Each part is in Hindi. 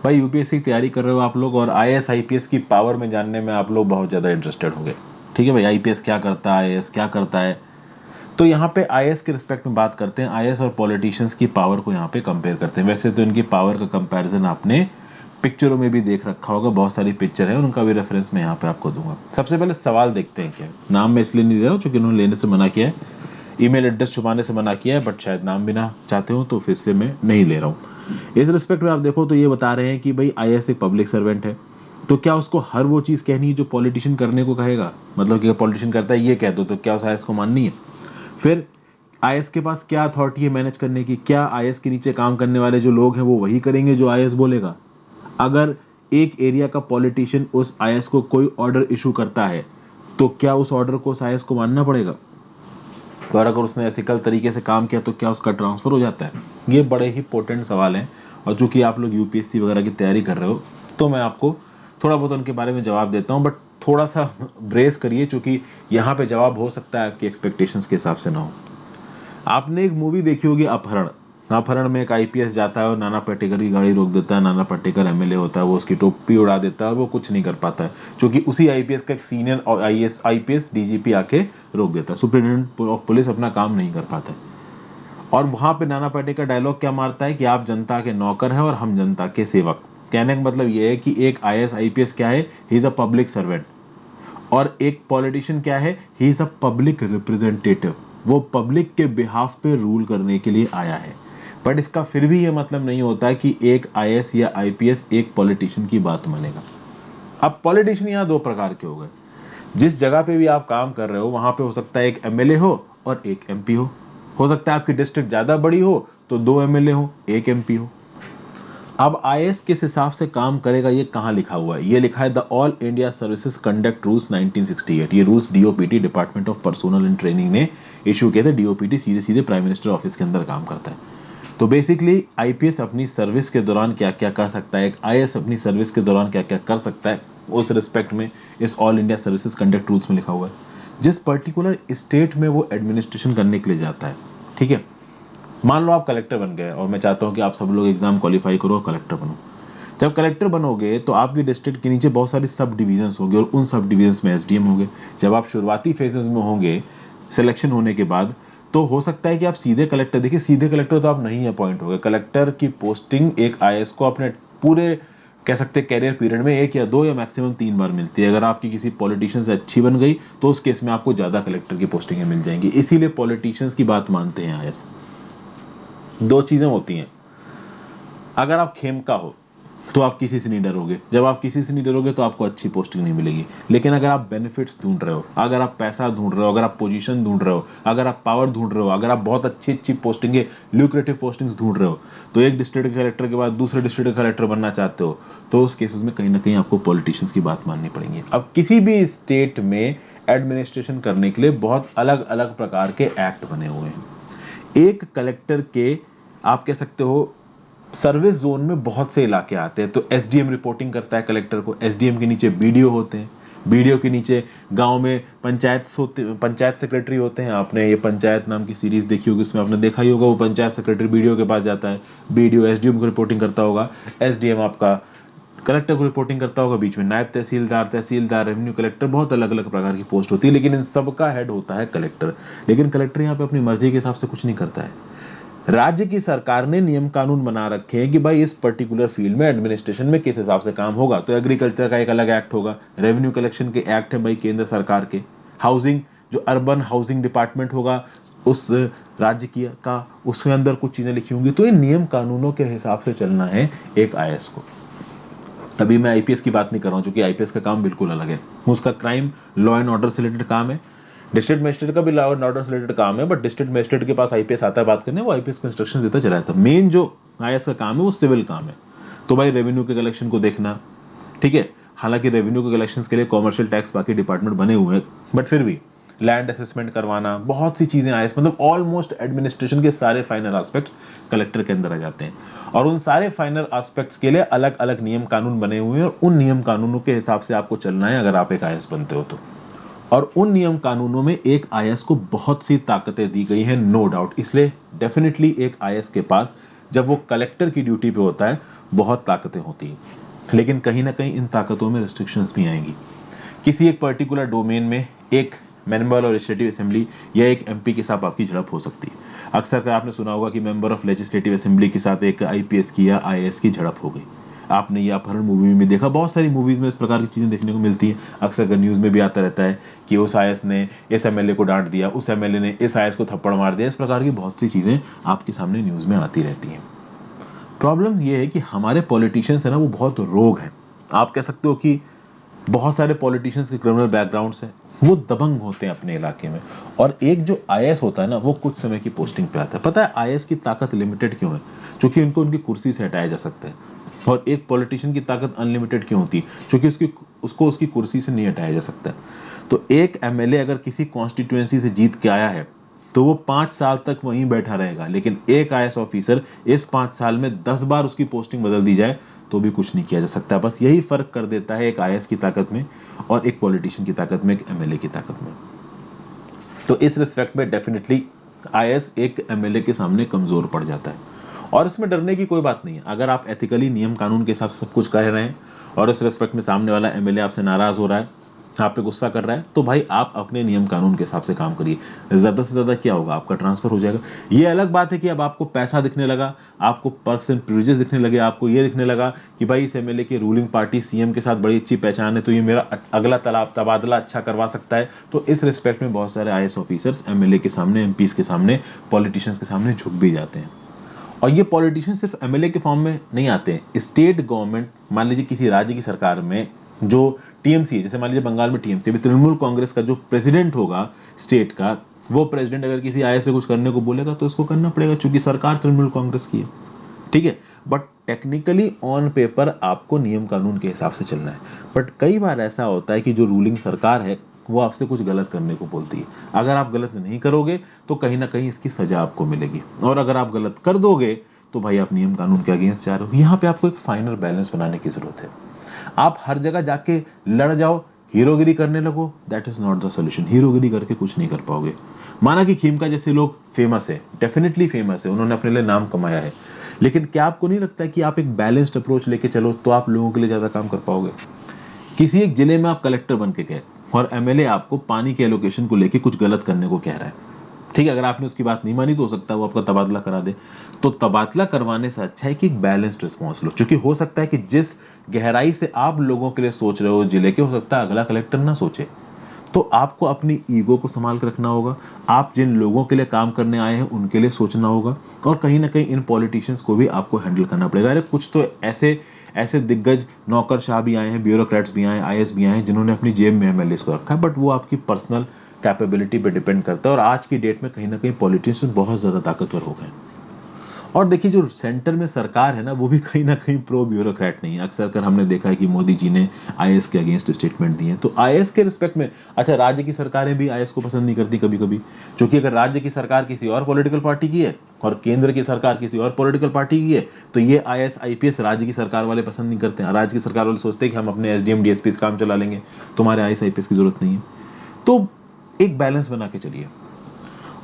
भाई यूपीएससी की तैयारी कर रहे हो आप लोग और आईएएस आईपीएस की पावर में जानने में आप लोग बहुत ज़्यादा इंटरेस्टेड होंगे। ठीक है भाई, आईपीएस क्या करता है, आईएएस क्या करता है। तो यहाँ पे आईएएस के रिस्पेक्ट में बात करते हैं, आईएएस और पॉलिटिशियंस की पावर को यहाँ पे कंपेयर करते हैं। वैसे तो इनकी पावर का कंपैरिजन आपने पिक्चरों में भी देख रखा होगा, बहुत सारी पिक्चर है, उनका भी रेफरेंस मैं यहाँ पे आपको दूंगा। सबसे पहले सवाल देखते हैं क्या है। नाम मैं इसलिए नहीं दे रहा हूँ क्योंकि उन्होंने लेने से मना किया है, ईमेल एड्रेस छुपाने से मना किया है, बट शायद नाम भी ना चाहते हो तो फिर इसलिए मैं नहीं ले रहा हूँ। इस रिस्पेक्ट में आप देखो तो ये बता रहे हैं कि भाई आईएएस एक पब्लिक सर्वेंट है, तो क्या उसको हर वो चीज़ कहनी है जो पॉलिटिशियन करने को कहेगा? मतलब कि पॉलिटिशियन करता है ये कह दो, तो क्या उस आईएएस को माननी है? फिर आईएएस के पास क्या अथॉरिटी है मैनेज करने की? क्या आईएएस के नीचे काम करने वाले जो लोग हैं वो वही करेंगे जो आईएएस बोलेगा? अगर एक एरिया का पॉलिटिशियन उस आईएएस को कोई ऑर्डर इशू करता है तो क्या उस ऑर्डर को उस आईएएस को मानना पड़ेगा? और अगर उसने एथिकल तरीके से काम किया तो क्या उसका ट्रांसफर हो जाता है? ये बड़े ही इंपॉर्टेंट सवाल हैं, और चूंकि आप लोग यूपीएससी वगैरह की तैयारी कर रहे हो तो मैं आपको थोड़ा बहुत उनके बारे में जवाब देता हूँ, बट थोड़ा सा ब्रेस करिए, क्योंकि यहाँ पे जवाब हो सकता है आपकी एक्सपेक्टेशंस के हिसाब से ना हो। आपने एक मूवी देखी होगी अपहरण। अपहरण में एक आईपीएस जाता है और नाना पाटेकर की गाड़ी रोक देता है, नाना पाटेकर एमएलए होता है, वो उसकी टोपी उड़ा देता है और वो कुछ नहीं कर पाता है, क्योंकि उसी आईपीएस का एक सीनियर आईपीएस डीजीपी आके रोक देता है। सुप्रिंटेंडेंट ऑफ पुलिस अपना काम नहीं कर पाता है। और वहां पे नाना पाटेकर डायलॉग क्या मारता है कि आप जनता के नौकर हैं और हम जनता के सेवक। कहने का मतलब ये है कि एक आईएएस आईपीएस क्या है, he is a public servant, और एक पॉलिटिशियन क्या है, he is a public representative. वो पब्लिक के बिहाफ पे रूल करने के लिए आया है। बट इसका फिर भी ये मतलब नहीं होता कि एक आईएएस या आईपीएस एक पॉलिटिशियन की बात मानेगा। अब पॉलिटिशियन यहाँ दो प्रकार के हो गए। जिस जगह पे भी आप काम कर रहे हो वहां पे हो सकता है एक एमएलए हो और एक एमपी हो सकता है आपकी डिस्ट्रिक्ट ज्यादा बड़ी हो तो दो एमएलए हो, एक एमपी हो। अब आईएएस किस हिसाब से काम करेगा ये कहाँ लिखा हुआ है? ये लिखा है the all India services conduct rules 1968। ये rules DOPT department of personal and training ने इशू किए थे। डीओपीटी सीधे सीधे प्राइम मिनिस्टर ऑफिस के अंदर काम करता है। तो बेसिकली आईपीएस अपनी सर्विस के दौरान क्या क्या कर सकता है, एक आईएएस अपनी सर्विस के दौरान क्या क्या कर सकता है, उस रिस्पेक्ट में इस all India services conduct rules में लिखा हुआ है। जिस पर्टिकुलर स्टेट में वो एडमिनिस्ट्रेशन करने के लिए जाता है, ठीक है। मान लो आप कलेक्टर बन गए और मैं चाहता हूँ कि आप सब लोग एग्जाम क्वालिफाई करो और कलेक्टर बनो। जब कलेक्टर बनोगे तो आपकी डिस्ट्रिक्ट के नीचे बहुत सारी सब डिविजन्स होंगे और उन सब डिविजन्स में एसडीएम होंगे। जब आप शुरुआती फेजेस में होंगे सिलेक्शन होने के बाद, तो हो सकता है कि आप सीधे कलेक्टर, देखिए सीधे कलेक्टर तो आप नहीं अपॉइंट होगे। कलेक्टर की पोस्टिंग एक आईएएस को अपने पूरे कह सकते हैं कैरियर पीरियड में एक या दो या मैक्सिमम तीन बार मिलती है। अगर आपकी किसी पॉलिटिशियन से अच्छी बन गई तो उस केस में आपको ज्यादा कलेक्टर की पोस्टिंगें मिल जाएंगी। इसीलिए पॉलिटिशियंस की बात मानते हैं आईएएस। दो चीजें होती हैं, अगर आप खेमका हो तो आप किसी से नहीं डरोगे, जब आप किसी से नहीं डरोगे तो आपको अच्छी पोस्टिंग नहीं मिलेगी। लेकिन अगर आप बेनिफिट्स ढूंढ रहे हो, अगर आप पैसा ढूंढ रहे हो, अगर आप पोजीशन ढूंढ रहे हो, अगर आप पावर ढूंढ रहे हो, अगर आप बहुत अच्छी अच्छी पोस्टिंगें, ल्यूक्रेटिव पोस्टिंग्स ढूंढ रहे हो, तो एक डिस्ट्रिक्ट कलेक्टर के बाद दूसरे डिस्ट्रिक्ट कलेक्टर बनना चाहते हो, तो उस केसेस में कहीं ना कहीं आपको पॉलिटिशियंस की बात माननी पड़ेगी। अब किसी भी स्टेट में एडमिनिस्ट्रेशन करने के लिए बहुत अलग अलग प्रकार के एक्ट बने हुए हैं। एक कलेक्टर के, आप कह सकते हो, सर्विस जोन में बहुत से इलाके आते हैं। तो एसडीएम रिपोर्टिंग करता है कलेक्टर को, एसडीएम के नीचे बीडीओ होते हैं, बीडीओ के नीचे गांव में पंचायत सेक्रेटरी होते हैं। आपने ये पंचायत नाम की सीरीज देखी होगी, उसमें आपने देखा ही होगा वो पंचायत सेक्रेटरी बीडीओ के पास जाता है, बीडीओ एसडीएम को रिपोर्टिंग करता होगा, एसडीएम आपका कलेक्टर को रिपोर्टिंग करता होगा, बीच में नायब तहसीलदार, तहसीलदार, रेवेन्यू कलेक्टर, बहुत अलग अलग प्रकार की पोस्ट होती है, लेकिन इन सबका हेड होता है कलेक्टर। लेकिन कलेक्टर यहाँ पे अपनी मर्जी के हिसाब से कुछ नहीं करता है। राज्य की सरकार ने नियम कानून बना रखे हैं कि भाई इस पर्टिकुलर फील्ड में एडमिनिस्ट्रेशन में किस हिसाब से काम होगा। तो एग्रीकल्चर का एक अलग एक्ट होगा, रेवेन्यू कलेक्शन के एक्ट है भाई केंद्र सरकार के, हाउसिंग जो अर्बन हाउसिंग डिपार्टमेंट होगा उस राज्य की का, उसके अंदर कुछ चीजें लिखी होंगी। तो ये नियम कानूनों के हिसाब से चलना है एक आईएएस को। अभी मैं आईपीएस की बात नहीं कर रहा हूँ, क्योंकि आईपीएस का काम बिल्कुल अलग है। उसका क्राइम लॉ एंड ऑर्डर से रिलेटेड काम है। डिस्ट्रिक्ट मजिस्ट्रेट का भी लॉ एंड ऑर्डर से रिलेटेड काम है, बट डिस्ट्रिक्ट मजिस्ट्रेट के पास आईपीएस आता है बात करने, वो आईपीएस को इंस्ट्रक्शन देता चला जाता है। मेन जो आईएएस का काम है वो सिविल काम है। तो भाई रेवेन्यू के कलेक्शन को देखना, ठीक है। हालांकि रेवेन्यू के कलेक्शन के लिए कॉमर्शियल टैक्स बाकी डिपार्टमेंट बने हुए हैं, बट फिर भी लैंड असेसमेंट करवाना, बहुत सी चीजें आईएएस, मतलब ऑलमोस्ट एडमिनिस्ट्रेशन के सारे फाइनल एस्पेक्ट्स कलेक्टर के अंदर आ जाते हैं। और उन सारे फाइनल एस्पेक्ट्स के लिए अलग अलग नियम कानून बने हुए हैं, और उन नियम कानूनों के हिसाब से आपको चलना है अगर आप एक आईएएस बनते हो तो। और उन नियम कानूनों में एक आईएएस को बहुत सी ताकतें दी गई हैं, नो डाउट। इसलिए डेफिनेटली एक आईएएस के पास जब वो कलेक्टर की ड्यूटी पे होता है बहुत ताकतें होती हैं, लेकिन कहीं ना कहीं इन ताकतों में रिस्ट्रिक्शंस भी आएंगी। किसी एक पर्टिकुलर डोमेन में एक मेंबर और लेजिस्लेटिव असेंबली या एक एमपी के साथ आपकी झड़प हो सकती है। अक्सर कर आपने सुना होगा कि मेंबर ऑफ लेजिस्लेटिव असेंबली के साथ एक आईपीएस की या आईएएस की झड़प हो गई। आपने ये अपहरण मूवी में भी देखा, बहुत सारी मूवीज में इस प्रकार की चीजें देखने को मिलती हैं। अक्सर कर न्यूज में भी आता रहता है कि उस आईएएस ने इस एमएलए को डांट दिया, उस एमएलए ने इस आईएएस को थप्पड़ मार दिया। इस प्रकार की बहुत सी चीजें आपके सामने न्यूज में आती रहती हैं। प्रॉब्लम ये है कि हमारे पॉलिटिशियंस है ना, वो बहुत रोग हैं। आप कह सकते हो कि बहुत सारे पॉलिटिशियंस के क्रिमिनल बैकग्राउंड्स हैं, वो दबंग होते हैं अपने इलाके में। और एक जो आईएएस होता है ना, वो कुछ समय की पोस्टिंग पे आता है। पता है आईएएस की ताकत लिमिटेड क्यों है? क्योंकि उनको उनकी कुर्सी से हटाया जा सकता है। और एक पॉलिटिशियन की ताकत अनलिमिटेड क्यों होती है? क्योंकि उसकी कुर्सी से नहीं हटाया जा सकता। तो एक एमएलए अगर किसी कॉन्स्टिट्यूएंसी से जीत के आया है तो वो 5 साल तक वहीं बैठा रहेगा, लेकिन एक आईएएस ऑफिसर इस 5 साल में 10 बार उसकी पोस्टिंग बदल दी जाए तो भी कुछ नहीं किया जा सकता। बस यही फर्क कर देता है एक आईएएस की ताकत में और एक पॉलिटिशियन की ताकत में, एक एमएलए की ताकत में। तो इस रिस्पेक्ट में डेफिनेटली आईएएस एक एमएलए के सामने कमजोर पड़ जाता है। और इसमें डरने की कोई बात नहीं है। अगर आप एथिकली नियम कानून के हिसाब से सब कुछ कह रहे हैं और इस रिस्पेक्ट में सामने वाला एमएलए आपसे नाराज हो रहा है, आप पे गुस्सा कर रहा है, तो भाई आप अपने नियम कानून के हिसाब से काम करिए। ज्यादा से ज्यादा क्या होगा, आपका ट्रांसफर हो जाएगा। ये अलग बात है कि अब आपको पैसा दिखने लगा, आपको पर्क्स एंड प्रिविलेजेस दिखने लगे, आपको ये दिखने लगा कि भाई इस एमएलए की रूलिंग पार्टी सीएम के साथ बड़ी अच्छी पहचान है, तो ये मेरा अगला तबादला अच्छा करवा सकता है। तो इस रिस्पेक्ट में बहुत सारे आईएएस ऑफिसर्स एमएलए के सामने, एमपीज के सामने, पॉलिटिशियंस के सामने झुक भी जाते हैं। और ये पॉलिटिशियन सिर्फ एमएलए के फॉर्म में नहीं आते हैं। स्टेट गवर्नमेंट, मान लीजिए किसी राज्य की सरकार में जो टीएमसी है, जैसे मान लीजिए बंगाल में टीएमसी, अभी तृणमूल कांग्रेस का जो प्रेसिडेंट होगा स्टेट का, वो प्रेसिडेंट अगर किसी आईएएस से कुछ करने को बोलेगा तो उसको करना पड़ेगा, क्योंकि सरकार तृणमूल कांग्रेस की है। ठीक है, बट टेक्निकली ऑन पेपर आपको नियम कानून के हिसाब से चलना है। बट कई बार ऐसा होता है कि जो रूलिंग सरकार है वो आपसे कुछ गलत करने को बोलती है। अगर आप गलत नहीं करोगे तो कहीं ना कहीं इसकी सजा आपको मिलेगी, और अगर आप गलत कर दोगे तो भाई आप नियम कानून के अगेंस्ट जा रहे हो। यहाँ पे आपको एक फाइनल बैलेंस बनाने की जरूरत है। आप हर जगह जाके लड़ जाओ, हीरोगिरी करने लगो, that is not the solution. हीरोगिरी करके कुछ नहीं कर पाओगे। माना कि खीमका जैसे लोग फेमस है, डेफिनेटली फेमस है, उन्होंने अपने लिए नाम कमाया है, लेकिन क्या आपको नहीं लगता कि आप एक बैलेंस्ड अप्रोच लेके चलो तो आप लोगों के लिए ज्यादा काम कर पाओगे? किसी एक जिले में आप कलेक्टर बन के गए और एमएलए आपको पानी के एलोकेशन को लेके कुछ गलत करने को कह रहा है। ठीक है, अगर आपने उसकी बात नहीं मानी तो हो सकता है वो आपका तबादला करा दे। तो तबादला करवाने से अच्छा है कि एक बैलेंस्ड रिस्पॉन्स लो, क्योंकि हो सकता है कि जिस गहराई से आप लोगों के लिए सोच रहे हो जिले के, हो सकता है अगला कलेक्टर ना सोचे। तो आपको अपनी ईगो को संभाल कर रखना होगा। आप जिन लोगों के लिए काम करने आए हैं उनके लिए सोचना होगा, और कहीं ना कहीं इन पॉलिटिशियंस को भी आपको हैंडल करना पड़ेगा। अरे कुछ तो ऐसे ऐसे दिग्गज नौकरशाह भी आए हैं, ब्यूरोक्रेट्स भी आए हैं, आईएएस भी आए हैं, जिन्होंने अपनी जेब में एमएलए को रखा है, बट वो आपकी पर्सनल कैपेबिलिटी पे डिपेंड करता है। और आज की डेट में कहीं ना कहीं पॉलिटिशियंस बहुत ज़्यादा ताकतवर हो गए हैं। और देखिए जो सेंटर में सरकार है ना, वो भी कहीं ना कहीं प्रो ब्यूरोक्रेट नहीं है। अक्सर कर हमने देखा है कि मोदी जी ने आईएएस के अगेंस्ट स्टेटमेंट दिए हैं। तो आईएएस के रिस्पेक्ट में, अच्छा राज्य की सरकारें भी आईएएस को पसंद नहीं करती कभी कभी, क्योंकि अगर राज्य की सरकार किसी और पॉलिटिकल पार्टी की है और केंद्र की सरकार किसी और पॉलिटिकल पार्टी की है, तो ये आईएएस आईपीएस राज्य की सरकार वाले पसंद नहीं करते हैं। राज्य की सरकार वाले सोचते हैं कि हम अपने एसडीएम डीएसपी से काम चला लेंगे, तुम्हारे आईएएस आईपीएस की जरूरत नहीं है। तो एक बैलेंस बना के चलिए।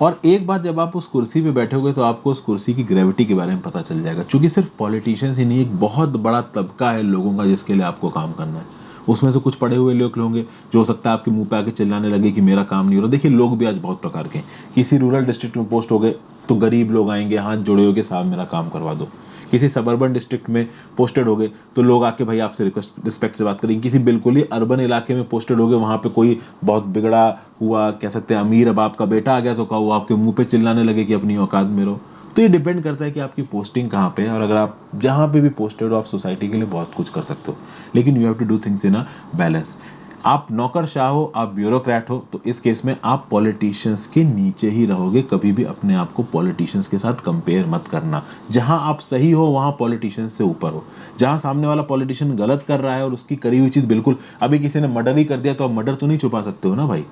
और एक बार जब आप उस कुर्सी पे बैठोगे तो आपको उस कुर्सी की ग्रेविटी के बारे में पता चल जाएगा, क्योंकि सिर्फ पॉलिटिशियंस ही नहीं, एक बहुत बड़ा तबका है लोगों का जिसके लिए आपको काम करना है। उसमें से कुछ पढ़े हुए लोग होंगे जो हो सकता है आपके मुंह पे आके चिल्लाने लगे कि मेरा काम नहीं हो रहा। देखिए लोग भी आज बहुत प्रकार के हैं। किसी रूरल डिस्ट्रिक्ट में पोस्ट हो गए तो गरीब लोग आएंगे, हाथ जोड़े होगे, साहब मेरा काम करवा दो। किसी सबर्बन डिस्ट्रिक्ट में पोस्टेड हो गए तो लोग आके भाई आपसे रिस्पेक्ट से बात करेंगे। किसी बिल्कुल ही अर्बन इलाके में पोस्टेड हो गए, वहां पे कोई बहुत बिगड़ा हुआ, कह सकते हैं अमीर बाप का बेटा आ गया तो वो आपके मुंह पे चिल्लाने लगे कि अपनी औकात में रहो। तो ये डिपेंड करता है कि आपकी पोस्टिंग कहाँ पे है, और अगर आप जहाँ पे भी पोस्टेड हो आप सोसाइटी के लिए बहुत कुछ कर सकते हो, लेकिन you have to do things in a balance. आप नौकरशाह हो, आप ब्यूरोक्रेट हो, तो इस केस में आप पॉलिटिशियंस के नीचे ही रहोगे। कभी भी अपने आप को पॉलिटिशियंस के साथ कंपेयर मत करना। जहां आप सही हो वहां पॉलिटिशियंस से ऊपर हो। जहां सामने वाला पॉलिटिशियन गलत कर रहा है और उसकी करी हुई चीज बिल्कुल, अभी किसी ने मर्डर ही कर दिया तो आप मर्डर तो नहीं छुपा सकते हो ना भाई,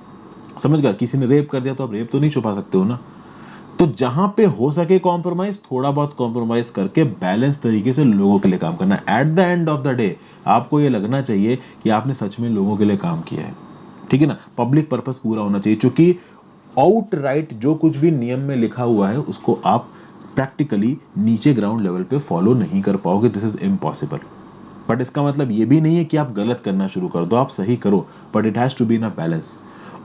समझ गया? किसी ने रेप कर दिया तो आप रेप तो नहीं छुपा सकते हो ना। तो जहां पे हो सके कॉम्प्रोमाइज, थोड़ा बहुत कॉम्प्रोमाइज करके बैलेंस तरीके से लोगों के लिए काम करना है। At the end of the day आपको ये लगना चाहिए कि आपने सच में लोगों के लिए काम किया है, ठीक है ना? पब्लिक पर्पस पूरा होना चाहिए, क्योंकि आउट राइट जो कुछ भी नियम में लिखा हुआ है उसको आप प्रैक्टिकली नीचे ग्राउंड लेवल पे फॉलो नहीं कर पाओगे, दिस इज इम्पॉसिबल। बट इसका मतलब ये भी नहीं है कि आप गलत करना शुरू कर दो, आप सही करो, but it has to be in a balance.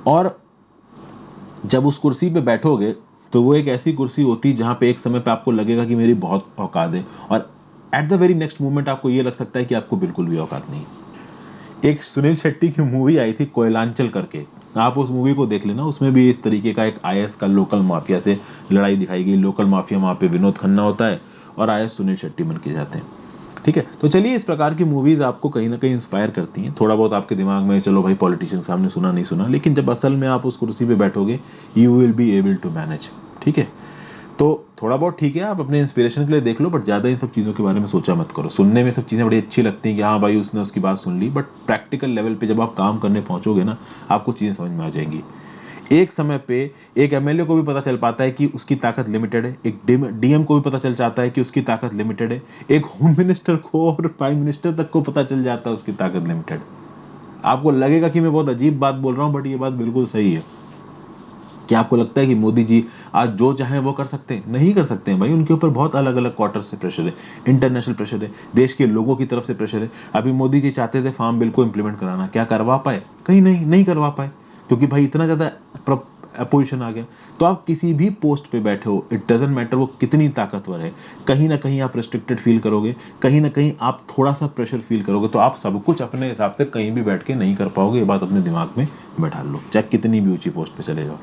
और जब उस कुर्सी पे बैठोगे तो वो एक ऐसी कुर्सी होती है जहां पे एक समय पे आपको लगेगा कि मेरी बहुत औकात है, और at the very next moment आपको ये लग सकता है कि आपको बिल्कुल भी औकात नहीं। एक सुनील शेट्टी की मूवी आई थी कोयलांचल करके, आप उस मूवी को देख लेना, उसमें भी इस तरीके का एक आईएएस का लोकल माफिया से लड़ाई दिखाई गई। लोकल माफिया वहाँ पे विनोद खन्ना होता है और आईएएस सुनील शेट्टी बन के जाते हैं। ठीक है, तो चलिए इस प्रकार की मूवीज आपको कहीं ना कहीं इंस्पायर करती हैं। थोड़ा बहुत आपके दिमाग में चलो भाई पॉलिटिशियन सामने सुना नहीं सुना, लेकिन जब असल में आप उस कुर्सी पे बैठोगे you will be able to manage. ठीक है, तो थोड़ा बहुत ठीक है, आप अपने इंस्पिरेशन के लिए देख लो, बट ज़्यादा इन सब चीज़ों के बारे में सोचा मत करो। सुनने में सब चीज़ें बड़ी अच्छी लगती हैं कि हाँ भाई उसने उसकी बात सुन ली, बट प्रैक्टिकल लेवल पे जब आप काम करने पहुंचोगे ना, आपको चीज़ें समझ में आ जाएंगी। एक समय पे एक एमएलए को भी पता चल पाता है कि उसकी ताकत लिमिटेड है, एक डीएम को भी पता चल जाता है कि उसकी ताकत लिमिटेड है, एक होम मिनिस्टर को और प्राइम मिनिस्टर तक को पता चल जाता है उसकी ताकत लिमिटेड। आपको लगेगा कि मैं बहुत अजीब बात बोल रहा हूँ, बट ये बात बिल्कुल सही है। क्या आपको लगता है कि मोदी जी आज जो चाहें वो कर सकते हैं? नहीं कर सकते हैं भाई, उनके ऊपर बहुत अलग अलग क्वार्टर से प्रेशर है, इंटरनेशनल प्रेशर है, देश के लोगों की तरफ से प्रेशर है। अभी मोदी जी चाहते थे फार्म बिल को इंप्लीमेंट कराना, क्या करवा पाए? कहीं नहीं, नहीं करवा पाए, क्योंकि भाई इतना ज़्यादा अपोजिशन आ गया। तो आप किसी भी पोस्ट पे बैठे हो, इट डजेंट मैटर वो कितनी ताकतवर है, कहीं ना कहीं आप रिस्ट्रिक्टेड फील करोगे, कहीं ना कहीं आप थोड़ा सा प्रेशर फील करोगे, तो आप सब कुछ अपने हिसाब से कहीं भी बैठ के नहीं कर पाओगे। ये बात अपने दिमाग में बैठा लो, चाहे कितनी भी ऊंची पोस्ट पे चले जाओ।